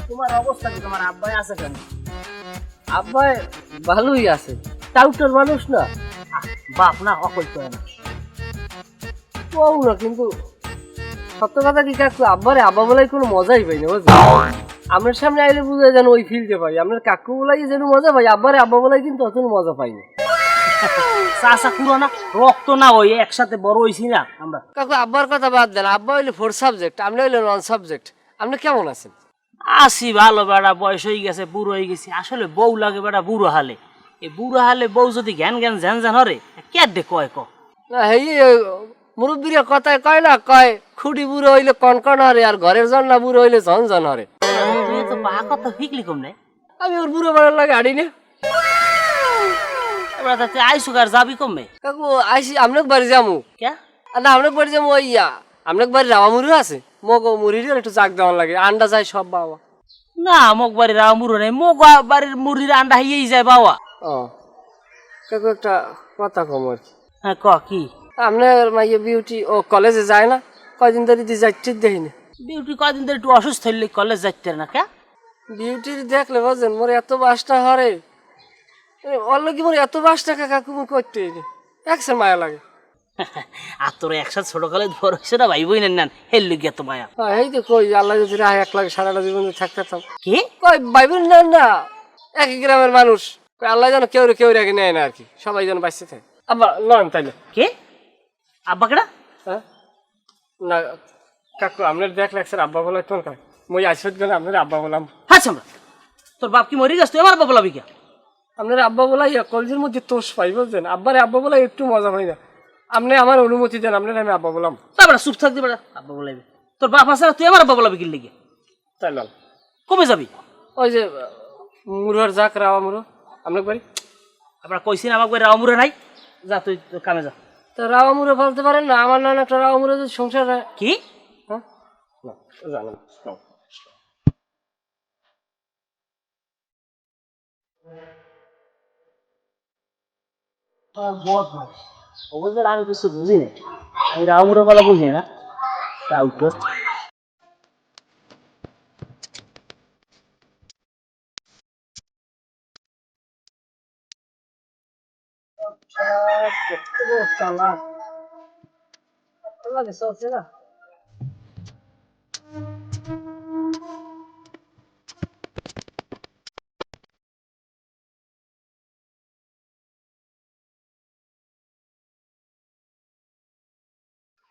তোমার অবস্থা কি? তোমার আব্বাই আছে কেন? আব্বাই ভালোই আছে, টাউটার মানুষ না, বাপ না অকল করে না কও না, কিন্তু সত্য কথা কি কাকু, আব্বারে আব্বা বলাই কোনো মজাই পাই না বুঝলি। আপনার সামনে আইলে বুঝে যেন ওই ফিলতে পাই, আপনার কাকু বলাই যেন মজা পাই, আব্বারে আব্বা বলাই কিন্তু অত মজা পাই না। চাচা পুরো না রক্ত না, ওই একসাথে বড় হইছি না আমরা। কাকু আব্বার কথা বাদ দেন, আব্বা হইলে 4 সাবজেক্ট, আপনি হইলে 1 সাবজেক্ট। আপনি কেমন আছেন? আসি ভালো বেড়া, বয়স হয়ে গেছে, বুড়ো হয়ে গেছি। আসলে বউ লাগে বেড়া বুড়ো হালে, এই বুড়ো হালে বউ যদি জ্ঞান জ্ঞান ঝ্যান ঝ্যান হরে কে দে কয় ক না হেই মুরব্বীরা কথায় কয় না, কয় খুঁটি বুড়ো হইলে কনকন হরে, আর ঘরের জন্না বুড়ো হইলে ঝনঝন হরে। তুই তো পা কথা শিখলি কম নাই। আমি ওর বুড়ো বাড়ার লাগে আড়ি না। এবার তুই আইসুক আর যাবি কমে কাকু আইসি আপনাকে বাড়ি যাবো। কে? না আপনাকে বাড়ি যাবো, ওই আপনাকে বাড়ি রাওয়া মুড়ি আছে, মগ মুড়ির একটু চাক দেওয়ার লাগে, আন্ডা যায় সব বাবা। না মোক বাড়ির মুড়ো নেই, মোক বাড়ির মুড়ির আন্ডা হইয়েই যায় বাবা। ও কাকু একটা কথা কম আর কি। হ্যাঁ ক কি? আপনার মাইয়া বিউটি ও কলেজে যায় না, কয়দিন ধরে যাইতে দেখি না। বিউটি কয়দিন ধরে একটু অসুস্থ হইলে কলেজ যাইতে না। কে? বিউটির দেখলে বুঝছেন মোর এত বাসটা হরে, অল্লকি মোর এত বাসটা কাকু মুখ করতে একসাথে মায়া লাগে। আর তোর একসাথে ছোট কালে বড় হয়েছে না ভাই বই নেন হেল লুকি এত মায়া। এই তো কই আল্লাহ যদি রায় 1 লাখ সারাটা জীবন থাকতাম। কি কই ভাই বোন নেন না, একই গ্রামের মানুষ, আল্লাহ যেন কেউ রেখে নেয় না আর কি, সবাই যেন বাঁচতে থাকে। আব্বা লন তাইলে। কে? আব্বা কেডা? হ্যাঁ না কাকু আপনার দেখলে একসাথে আব্বা বলাই তোর কাক, মই আইসত গেলে আপনার আব্বা বললাম। হ্যাঁ সামরা, তোর বাপ কি মরি গেছ, তুই আমার বাবা বলাবি কে? আপনার আব্বা বলাই কলেজের মধ্যে তোষ পাই বুঝছেন, আব্বারে আব্বা বলাই একটু মজা পাই না। আপনি আমার অনুমতি দেন, আপনার আমি আব্বা বললাম। তারপরে চুপ থাকবি বেটা, আব্বা বলাবি। তোর বাপ আছে তুই আমার আব্বা বলাবি কি লেগে? তাই লন কবে যাবি? ওই যে মুরুয়ার যাক রাওয়া মুরো আপনার বাড়ি। আপনার কইছি না আমাকে রাও মুড়ে নাই, যা তুই তোর কামে যা। তো রাওয়া মুরো বলতে পারেন না, আমার নানা একটা রাওয়া মুরো যদি সংসার হয়। কি? হ্যাঁ না জানেন আমি কিছু বুঝি না, আমি রাও মুড়ে বলা বুঝি না। তাও তো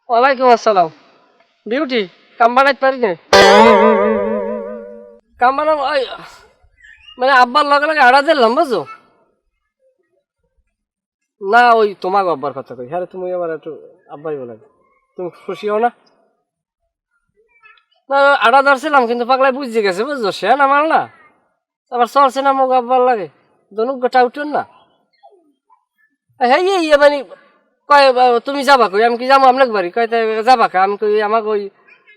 ওয়ালাইকুম আসসালাম। বিউটি কাম বানাইতে পারি না, কাম বানাম ওই মানে আব্বার লগে লগে আড়া দিলাম বুঝো না, ওই তোমাকে আব্বার কথা কই। হ্যাঁ তুমি আবার একটু আব্বাই বলে, তুমি খুশি হও না? না আড়া ধরছিলাম কিন্তু পাগলাই বুঝে গেছে বুঝছো, সে না মাল না, আবার চলছে না মোক আব্বার লাগে, দনুক গোটা উঠুন না। হ্যাঁ ইয়ে মানে কয় তুমি যাবা কই, আমি কি যাবো আপনাকে বাড়ি, কয় যাবা কা, আমি কই আমাকে ওই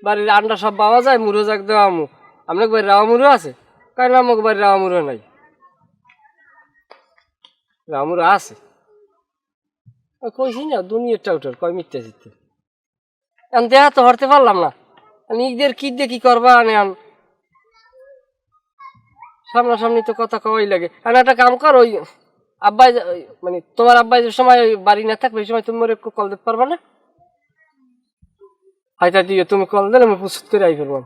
বাড়ির আন্ডা সব পাওয়া যায়, মুড়ো যাক দেওয়া আমু, আপনাকে বাড়ি রাওয়া মুড়ো আছে, কয় না আমাকে বাড়ি রাওয়া মুড়ো নাই, রাওয়া মুড়ো আছে। কইছি না দুনিয়ার টাউটার, কয় মিথ্যা চিত্তে, আমি দেহা তো হরতে পারলাম না, নিজেদের কি দিয়ে কি করবা আনে আন, সামনাসামনি তো কথা কওয়াই লাগে। আর একটা কাম কর, ওই আব্বাই মানে তোমার আব্বাই যে সময় ওই বাড়ি না থাকবে ওই সময় তুমি মোরে একটু কল দিতে পারবা না? হয়তো দিয়ে তুমি কল দিলে আমি প্রস্তুত করে আই ফেলবো।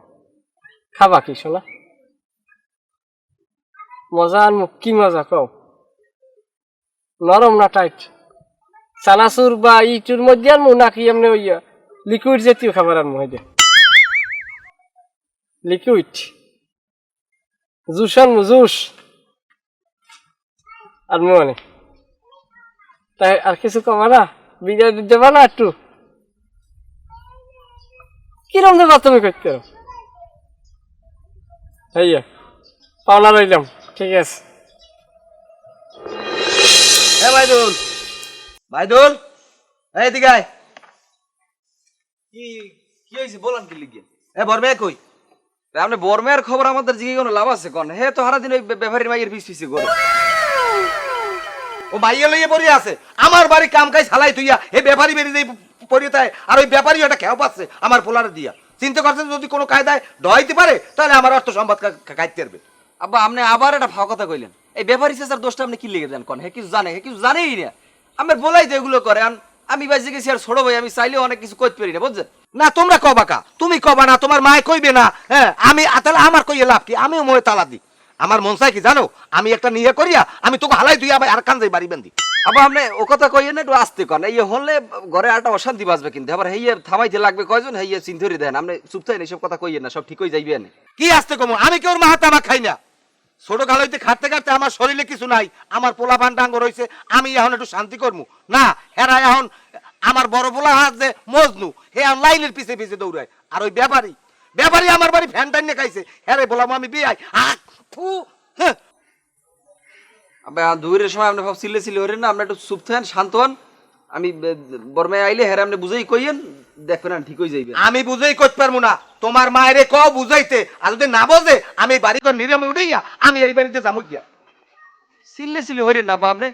খাবা কি শোনা? মজা আর মুখ কি মজা কও, নরম না টাইট, চানাচুর বা ইটুর মধ্যে আনবো নাকি এমনি ওই লিকুইড জাতীয় খাবার আনবো? হয়তো লিকুইড জুস আনবো, জুস আনবো মানে, তাই আর কিছু কমা না, বিদায় দেবা না একটু? কিরম দেবা তুমি করতে হইয়া পাওনা রইলাম, ঠিক আছে। হ্যাঁ ভাইদুল, ভাইদুল এদিকে আয়। কি কি হয়েছে বলেন কি লিখে? হ্যাঁ বর্মে কই? আপনি বর্মের খবর আমাদের জিগে কোনো লাভ আছে কোন? হে তো সারাদিন ওই ব্যাপারীর মাইয়ের পিছ পিছিয়ে করে, ও মাইয়া লইয়ে পড়ে আছে আমার বাড়ি কাম কাজ হালাই তুইয়া, এই ব্যাপারী বেরিয়ে পড়িয়ে তাই, আর ওই ব্যাপারী ওটা খেয়াও পাচ্ছে আমার পোলারে দিয়া। চিন্তা করছেন যদি কোনো কায়দায় ডরাইতে পারে তাহলে আমার অর্থ সম্পদ খাইতে পারবে। আব্বা আপনি আবার একটা ফাও কথা কইলেন, এই ব্যাপারী স্যার দোষটা আপনি কি লেগে দেন কোন? হে কিছু জানে, হে কিছু জানেই না। আমার বলাই তো এগুলো করে। আমি বাজে গেছি আর ছোট ভাই, আমি চাইলে অনেক কিছু করতে পারি না, বুঝছেন? না তোমরা কবা কা, তুমি কবা না, তোমার মায়ে কইবে না। হ্যাঁ আমি তাহলে আমার কইয়ে লাভ কি? আমিও মোয়ে তালা দিই। আমার মন চাই কি জানো, আমি একটা নিয়ে করিয়া আমি তোকে হালাই দুই আবার আর কান যাই বাড়ি বান্ধি। আবার আপনি ও কথা কইয়েন না, একটু আসতে কন। এই হলে ঘরে একটা অশান্তি বাজবে, কিন্তু আবার হেইয়ে থামাইতে লাগবে কয়জন, হেইয়ে চিন্তারি দেন। আপনি চুপ থাকেন, এইসব কথা কইয়েন না, সব ঠিক হয়ে যাইবে না। কি আসতে কমো, আমি কেউ মাহাতে আমার খাই না। ছোট কাল হইতে খাটতে খাটতে আমার শরীরে কিছু নাই, আমার পোলা পান ডাঙ্গ রয়েছে, আমি এখন একটু শান্তি করবো না। হেরা এখন আমার বড় পোলা হাত যে মজনু, হে এখন লাইনের পিছে পিছে দৌড়ায়। আর ওই ব্যাপারী ব্যাপারী আমার বাড়ি ফ্যান টাইনে খাইছে, হেরে বললাম আমি বিয়াই হ্যাঁ। আবার দুপুরের সময় আপনি সব সিলে সিলে হরেন না, আপনি একটু চুপ থাকেন, শান্ত হন। আমি বর্মায় আইলে হেরা আপনি বুঝেই কইয়েন, দেখবেন না ঠিক হয়ে যাইবে। আমি বুঝেই করতে পারবো না, তোমার মায়েরে কও বুঝাইতে। আর যদি না বোঝে আমি বাড়ি তো নিরামে উঠাইয়া আমি এই বাড়িতে যাবো গিয়া। সিলে সিলে হরেন না বা আপনি।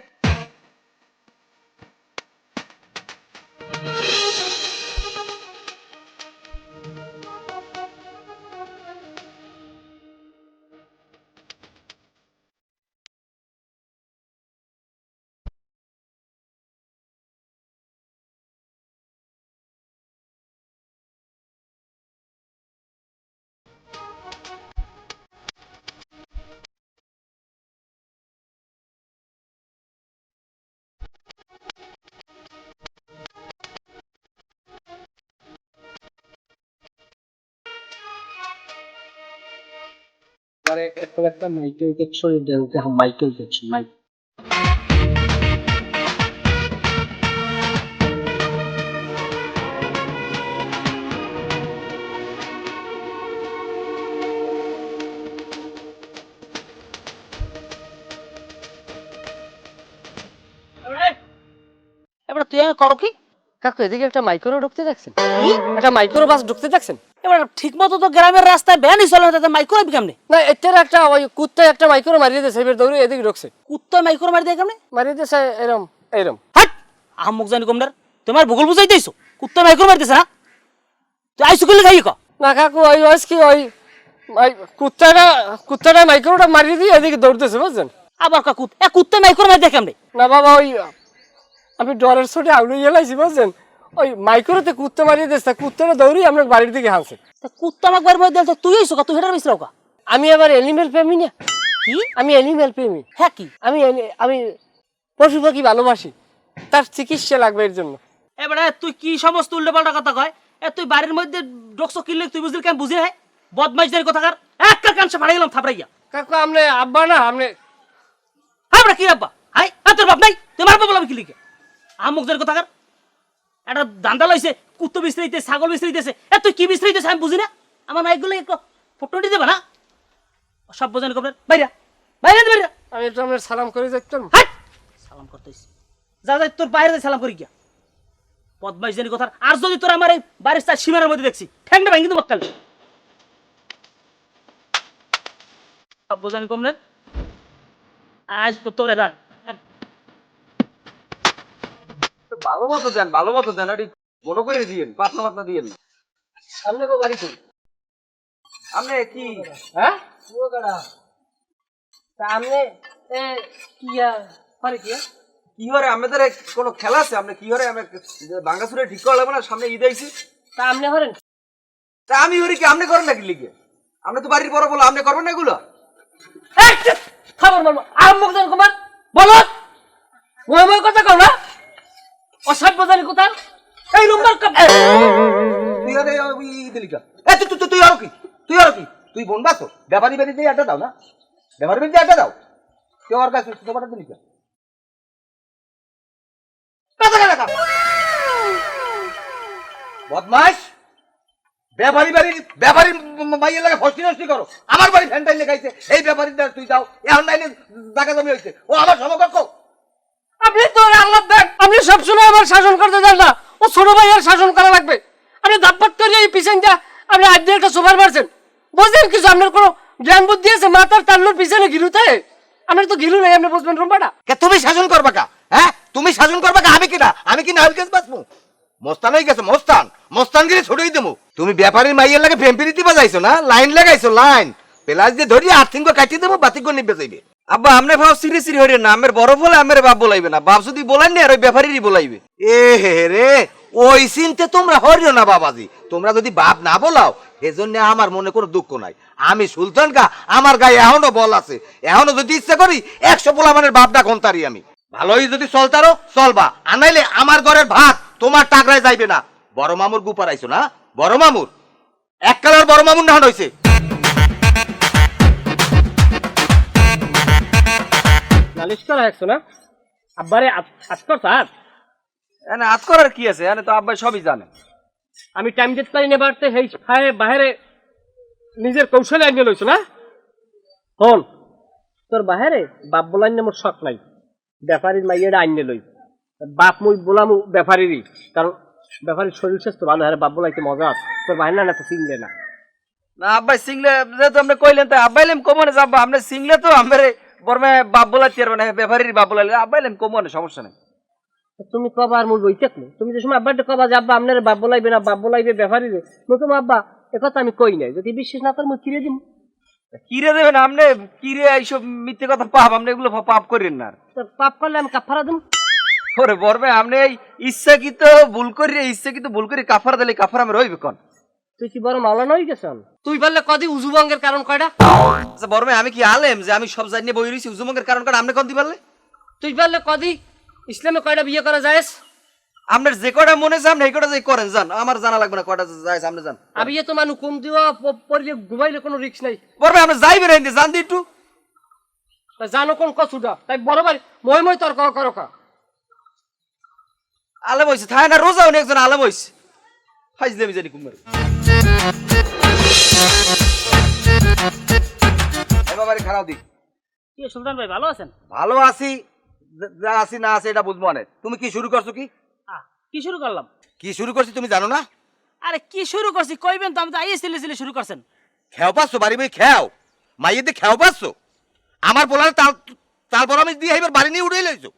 একটা মাইকেল জ্যাকসনের ড্যান্স, মাইকেল জ্যাকসন মাইকেল। এবার তুই করো কি? কাকু এদিকে একটা মাইক্রো ঢুকতে দেখছেন? একটা মাইক্রো বাস ঢুকতে দেখছেন? এবার ঠিক মতো তো গ্রামের রাস্তায় ভ্যানই চলে না, মাইক্রো কেমনে? না এটার একটা ওই কুত্তায় একটা মাইক্রো মারিয়ে দিয়েছে, এবার দৌড়ে এদিকে ঢুকছে। কুত্তা মাইক্রো মারি দেয় কেমনে? মারিয়ে দিয়েছে এরম এরম। হাট আহমক জানি কমদার, তোমার ভূগোল বুঝাই দিয়েছো, কুত্তা মাইক্রো মারতেছে না? তুই আইসু করলে খাই ক? না কাকু ওই ওই কি ওই কুত্তাটা মাইক্রোটা মারিয়ে দিয়ে এদিকে দৌড়তেছে, বুঝছেন? আবার কাকুত এ কুত্তা মাইক্রো মারি দেয় কেমনে? না বাবা ওই আমি ডরের ছোটে আউলে গেলাইছি, বুঝছেন? ওই মাইক্রোতে কুত্তা মারিয়ে দিয়েছে, কুত্তাটা দৌড়ি আপনার বাড়ির দিকে হাসছে। কুত্তা আমাকে বাড়ির মধ্যে দিল, তুই আইসো কা? তুই হেটার মিশ্রাও কা? আমি আবার এনিমেল প্রেমী না। কি? আমি এনিমেল প্রেমী। হ্যাঁ কি? আমি পশু পাখি ভালোবাসি, তার চিকিৎসা লাগবে এর জন্য। এবারে তুই কি সমস্ত উল্টো পাল্টা কথা কয়? এ তুই বাড়ির মধ্যে ডকসো কিনলে তুই বুঝলি কেন? বুঝি হ্যাঁ বদমাইশদের কথা কার একটা কানসে ফাড়াই গেলাম থাপড়াইয়া। কাকু আপনি আব্বা না, আপনি আমরা কি আব্বা? হাই তোর বাপ নাই, তুই মারবো বললাম কি লিখে? আমুকদের কথা কার একটা দান্দা লইছে, কুত্তো বিছড়াইতে, ছাগল বিছড়াইতেছে। এ তুই কি বিছড়াইতেছে আমি বুঝি না? আমার মাইকগুলো একটু ফটো দিতে দেবে না? সব বোঝেন কবরের বাইরা বাইরে বাইরা। আমি একটু আপনার সালাম করে যাইতাম। হাই সালাম করতেছি, যা যা তোর বাইরে যাই সালাম করি গিয়া। বদমাইশ জানি কথা। আর যদি তোর আমার এই বাড়ির চার সীমানার মধ্যে দেখছি ঠ্যাংটা ভাঙি দেবো কাল। সব বোঝানি কমলেন আজ তো তোর এরা ভালো মতো দেন, ভালো মতো দেন, একটু বড় করে দিয়েন, পাতলা পাতলা দিয়েন। সামনে কো বাড়ি কই? আপনি কি হ্যাঁ পুরোটা সামনে এ কিয়া পারে কিয়া কি হরে আমাদের কোনো খেলা আছে? আপনি কি হরে আমি বাঙ্গাসুরে ঠিক করা লাগবে না? সামনে ঈদ আইছি, তা আপনি হরেন। তা আমি হরি কি আপনি করেন নাকি লিখে? আপনি তো বাড়ির বড় বলো, আপনি করবেন না এগুলো? খবর বলবো আর মুখ দেন কুমার বলো ওই কথা কও না, অসভ্য জানি কথা। এই নম্বর তুই আরে ঈদ লিখা এ তুই আরো কি? তুই আরো কি? তুই বোন বাসো ব্যাপারি বেরি দিয়ে আড্ডা দাও না? ব্যাপারি বেরি দিয়ে আড্ডা দাও, কেউ আর কাছে তোমার দিলি লিখা বদমাস। ব্যাপারি বাড়ি ব্যাপারি মাইয়ের লাগে ফষ্টি নষ্টি করো, আমার বাড়ি ফ্যানটাই লেখাইছে, এই ব্যাপারি তুই দাও, এখন নাইলে জায়গা জমি হয়েছে, ও আমার সমকক্ষ। আপনি তো আল্লাহ দেন, আপনি সবসময় আমার শাসন করতে দেন না, ও ছোট ভাইয়ের শাসন করা লাগবে। আপনি দাপট করে এই পিছনটা আপনি আজ দিয়ে একটা সুপার মারছেন, বুঝলেন কিছু? আপনার কোনো জ্ঞান বুদ্ধি আছে? মাথার তাল্লুর পিছনে ঘিলু থাকে, আপনার তো ঘিলু নেই, আপনি বুঝবেন রুম্বাটা। তুমি শাসন করবা কা? হ্যাঁ তুমি শাসন করবা কা? আমি কি না নাহল কেস বাঁচবো? মস্তান হয়ে গেছে মস্তান, মস্তানগিরি ছুটেই দেবো। তুমি ব্যাপারীর মাইয়ের লাগে প্রেম প্রীতি বাজাইছো না, লাইন লাগাইছো লাইন, পেলাস দিয়ে ধরিয়ে আর্থিঙ্গ কাটিয়ে দেবো, বাতিক নিবে যাইবে। আব্বা আমনে ভাব সিরি সিরি হইরে না, আমের বড় বলে আমের বাপ বলাইবে না, বাপ যদি বলেন না আর ওই ব্যাপারীরই বলাইবে। এ হে রে, ওই চিনতে তোমরা হরিও না বাবাজি, তোমরা যদি বাপ না বলাও এজন্য আমার মনে কোনো দুঃখ নাই। আমি সুলতান কা, আমার গায়ে এখনো বল আছে, এখনো যদি ইচ্ছা করি 100 পোলামানের বাপটা কোনতারি আমি। ভালোই যদি চলতারো চলবা, আনাইলে আমার ঘরের ভাত তোমার টাকরায় যাইবে না। বড় মামুর গুপার আইছো না, বড় মামুর এক কালার বড় মামুর না হইছে। নালিশ করা একশো না আব্বারে আজকর স্যার এনে আজ করার কি আছে, এনে তো আব্বাই সবই জানে। আমি টাইম দিতে পারি না বাড়তে সেই বাইরে নিজের কৌশলে আনিয়ে লইছো না। হন তোর বাহিরে বাপ বলাই মোর শখ নাই, ব্যাপারীর মাইয়েরা আনিয়ে লই। বাপ মুই বলাম ব্যাপারীরই, কারণ ব্যাপারীর শরীর স্বাস্থ্য ভালো, হ্যাঁ বাপ বলাইতে মজা আছে। তোর বাহির না তো চিনলে না। না আব্বাই সিংলে যেহেতু আপনি কইলেন তাই আব্বাইলেম কমনে যাব্বা, আপনি সিংলে তো আমার বর্মে বাপ বলাইতে পারবে না, ব্যাপারীর বাপ বলাইলে আব্বাইলেম কমনে, সমস্যা নেই। তুমি কবা আর মুই বইতে তুমি যে সময় আব্বাটা কবা যে আব্বা আপনার বাপ বলাইবে না, বাপ বলাইবে ব্যাপারীরে, মুই তোমার আব্বা একথা আমি কই নাই। যদি বিশ্বাস না করে মুই কিরে দিম। কিরে দেবেন আপনি, কিরে এইসব মিথ্যে কথা পাপ, আপনি এগুলো পাপ করেন না। পাপ করলে আমি কাফারা দিম। ওরে বর্মে আপনি এই ইচ্ছাকৃত ভুল করি কাফারা দিলে কাফারা আমি রইবে কোন? তুই কি বড় মাওলানা হয়ে গেছেন? তুই বললে কদি উজুবঙ্গের কারণ কয়টা? আচ্ছা বর্মে আমি কি আলেম যে আমি সব জানিয়ে বই রইছি? উজুমঙ্গের কারণ কারণ আপনি কোন দি পারলে? তুই বললে কদি ইসলামে কয়টা বিয়ে করা যায়? আপনার যে কটা মনে চান এই কটা যে করেন জান, আমার জানা লাগবে না কটা যায় আপনি জান। আমি তো মানুষ কম দিও পরে ঘুমাইলে কোনো রিস্ক নাই। বর্মে আপনি যাইবেন এনে জান দি একটু জানো কোন কসুটা, তাই বড় ভাই মই তর্ক করো কা। আলেম হইছে থাই না, রোজা উনি একজন আলেম হইছে, ফাইজলে আমি জানি কুমার। বাবারে খারাপ দিক। কি সুলতান ভাই ভালো আছেন? ভালো আছি, যা আছি না আছে এটা বুঝবো না। তুমি কি শুরু করছো? কি শুরু করলাম? কি শুরু করছি তুমি জানো না? আরে কি শুরু করছি কইবেন তো, আমি তো আইয়ে সিলে শুরু করছেন। খেও পাচ্ছ বাড়ি বই খেও, মাইয়ে দিয়ে খেও পাচ্ছ। আমার বলার তারপর আমি দিয়ে এবার বাড়ি নিয়ে উঠে লইছো।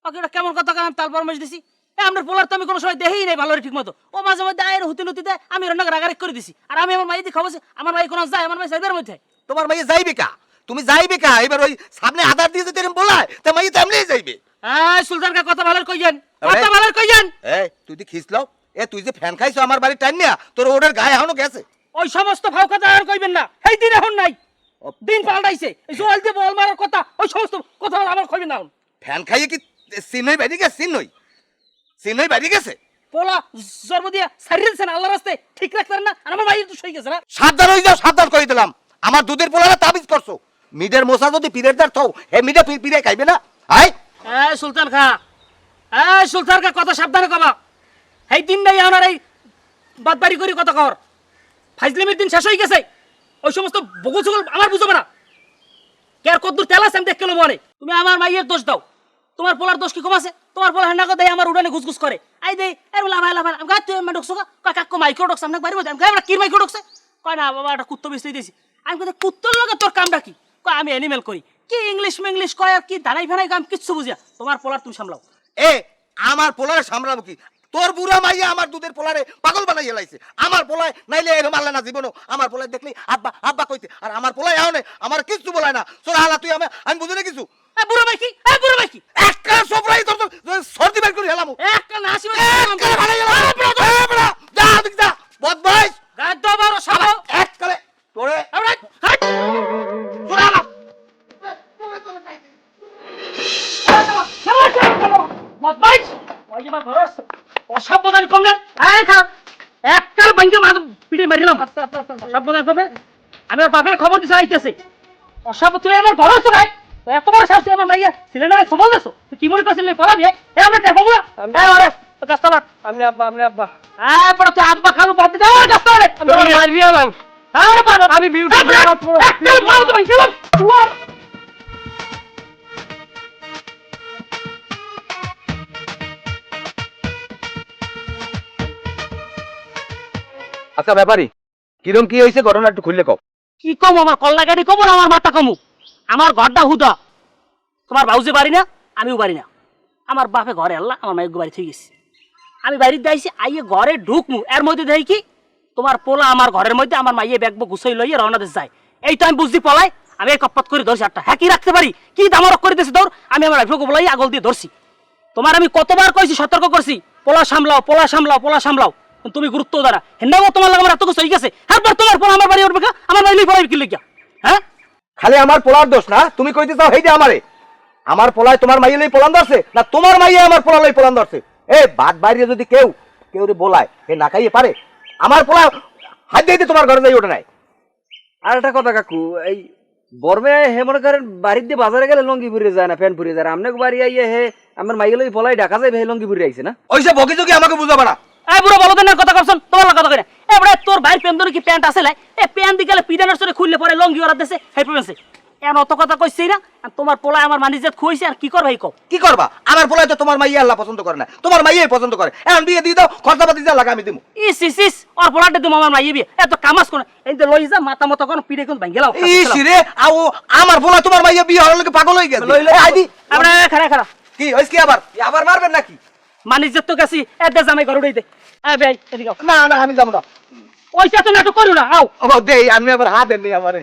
ওকে এটা কেমন কথা কারণ তাল পরামর্শ দিছি? আপনার পোলার তো আমি কোনো সময় দেখেই নাই ভালো ঠিক মতো। ও মাঝে মধ্যে আয়ের হুতি নুতি দেয়, আমি রান্না রাগারেক করে দিছি। আর আমি আমার মাই দিয়ে খাবো, আমার মাই কোনো যায়, আমার মাই সাইবের মধ্যে। তোমার মাইয়ে যাইবে কা? তুমি যাইবে কা? এবার ওই সামনে আধার দিয়ে যদি বলায় তা মাইয়ে তেমনি যাইবে। সুলতান কা কথা ভালো কইছেন, কথা ভালো কইছেন। এই তুই যে খিসলাও, তুই যে ফ্যান খাইছো আমার বাড়ির টাইম নিয়া, তোর ওটার গায়ে এখনো গেছে। ওই সমস্ত ভাও কথা আর কইবেন না, এই দিন এখন নাই, দিন পাল্টাইছে। এই জল দিয়ে বল মারার কথা, ওই সমস্ত কথা আমার কইবেন না। ফ্যান খাইয়ে কি চিহ্নই বাইরে গেছে? চিহ্নই বাইরে গেছে। পোলা জন্ম দিয়া সারিয়েছেন আল্লাহর রাস্তায়, ঠিক রাখতেন না। আর আমার ভাই তো সই গেছে না। সাবধান হয়ে যাও, সাবধান করে দিলাম। আমার দুধের পোলারা তাবিজ করছো, মিডের মশা যদি পিরেদার থও হে মিডে পিরে খাইবে না। আয় সুলতান খা, সুলতান কা কথা সাবধানে কবা। এই দিন নাই আমার এই বাদবাড়ি করি কথা কর। ফাইজলিমের দিন শেষ হয়ে গেছে, ওই সমস্ত বগল চগল আমার বুঝবে না। কে আর কদ্দুর তেল আছে আমি দেখতে মনে। তুমি আমার মাইয়ের দোষ দাও, তোমার পোলার দোষ কি কম আছে? তোমার পোলা হেন্না দেয় আমার উড়ানে ঘুসঘুস করে। আই দেই এর লাভাই লাভাই আমি গাত তুই ঢুকছো কয় কাকু মাইক্রো ঢুকছে আমি বাইরে বলছি, আমি কই কি মাইক্রো ঢুকছে? কয় না বাবা একটা কুত্তো বিছড়ি দিয়েছি। আমি কই কুত্তর লগে তোর কামটা কি? কয় আমি অ্যানিমেল করি। কি ইংলিশ মিংলিশ কয় আর কি দানাই ফানাই কাম কিচ্ছু বুঝিয়া। তোমার পোলার তুমি সামলাও। আমার পোলারে সামলাবো কি? তোর বুড়া মাইয়া আমার দুধের পোলারে পাগল বানাইয়া লাইছে। আমার পোলায় নাইলে এরকম আল্লাহ না জীবনও আমার পোলায় দেখলি আব্বা আব্বা কইতে, আর আমার পোলায় এহনে আমার কিচ্ছু বলায় না। সোরা হালা তুই আমি বুঝি না কিছু। বুড়ো ভাই কি? বুড়ো ভাই কি? একটা সফরাই তোর সর্দি বের করে হেলামু। একটা না আসি যা দিক যা বদমাইশ গাদ্দ বড় সব এক করে তোরে হাট সোরা হালা বদমাইশ ওই যে ঘরস অসাবধান কম না। এই খা একটা ভাঙ্গে মাথা পিঠে মারিলাম। অসাবধান করবে, আমি আর বাপের খবর দিতে আইতেছি। অসাবধান তুই আমার ঘরস তো নাই, তো এত বড় শাস্তি আমার মাইয়া ছিলেন না খবর দেছো। তুই কি মনে করছিস পড়াবি? এই আমরা দেখো না আরে গাছতলা আমি আব্বা পড়া তুই আব্বা খাবো বাদ দে গাছতলা আমি মারবি না। আরে বাবা আমি বিউটি একটা মারো তো ভাই চলো। আচ্ছা ব্যাপারী কিরম কি হয়েছে ঘটনা একটু খুললে কও। কি কম আমার কল্লা গাড়ি কম না আমার মাথা কমু। আমার ঘরটা হুদা, তোমার বাউজি বাড়ি না, আমিও বাড়ি না। আমার বাপে ঘরে আল্লাহ আমার মায়ের বাড়ি ঠিক গেছে। আমি বাইরে দিয়েছি আইয়ে ঘরে ঢুকমু এর মধ্যে দেখি কি তোমার পোলা আমার ঘরের মধ্যে আমার মাইয়ে ব্যাগবো গুছাই লইয়ে রওনা দিতে যায়। এই তো আমি বুঝতে পলাই আমি এই কপ্পত করে ধরছি একটা হ্যাঁ কি রাখতে পারি কি দামারক করে দিয়েছে দৌড় আমি আমার রাইফেলকে বলাই আগল দিয়ে ধরছি। তোমার আমি কতবার কইছি সতর্ক করছি পোলা সামলাও পোলা সামলাও পোলা সামলাও তুমি গুরুত্ব দাঁড়া হেন্দাও তোমার লাগে আমার এত কিছু হয়ে গেছে তারপর তোমার পোলা আমার বাড়ি উঠবে আমার বাড়ি পড়াই কি লিখা হ্যাঁ খালি আমার পোলার দোষ না তুমি কইতে চাও হেইটা আমারে আমার পোলায় তোমার মাইয়ে লই পোলান ধরছে না তোমার মাইয়ে আমার পোলা লই পোলান ধরছে এ বাদ বাইরে যদি কেউ রে বলায় এ না খাইয়ে পারে আমার পোলা হাত দিয়ে তোমার ঘরে যাই ওঠে নাই। আর একটা কথা কাকু এই বর্মে হে মনে করেন বাড়ির দিয়ে বাজারে গেলে লঙ্গি পুড়ে যায় না ফ্যান পুড়ে যায় আমনে বাড়ি আইয়ে হে আমার মাইগুলো ফলাই ঢাকা যায় হে লঙ্গি পুড়ে আইছে না ওইসব বকি যোগী আমাকে বুঝাবে না। এই বুড়ো বলো দেন কথা কইছন তোমার লাগা কথা কই না এবারে তোর ভাইয়ের প্রেম ধরে কি প্যান্ট আছে লাই এ প্যান্ট দি গেলে পিডানার সরে খুললে পরে লঙ্গি ওরা দেশে হেই প্রেমছে এন অত কথা কইছি না আর তোমার পোলা আমার মানিজত খুইছে আর কি কর ভাই কও কি করবা আমার পোলায় তো তোমার মাইয়া আল্লাহ পছন্দ করে না তোমার মাইয়াই পছন্দ করে এখন বিয়ে দিয়ে দাও খরচাপাতি যা লাগা আমি দিমু। ইস ইস ইস ওর পোলাটা তুমি আমার মাইয়ে বিয়ে এত কামাস কোন এই যে লই যা মাথা মতো কোন পিড়ে কোন ভাঙ গেলাও ইস রে আও আমার পোলা তোমার মাইয়া বিয়ে হওয়ার লোকে পাগল হয়ে গেছে। এই আইদি আমরা খারা খারা কি হইছে কি আবার মারবেন নাকি? মানিজত তো গেছি এতে জামাই ঘর উড়াইতে এ ভাই এদিকে না না আমি যাবো না। ওইটা তো নাটক করো না আও ও দেই আমি আবার হাত দেন আমারে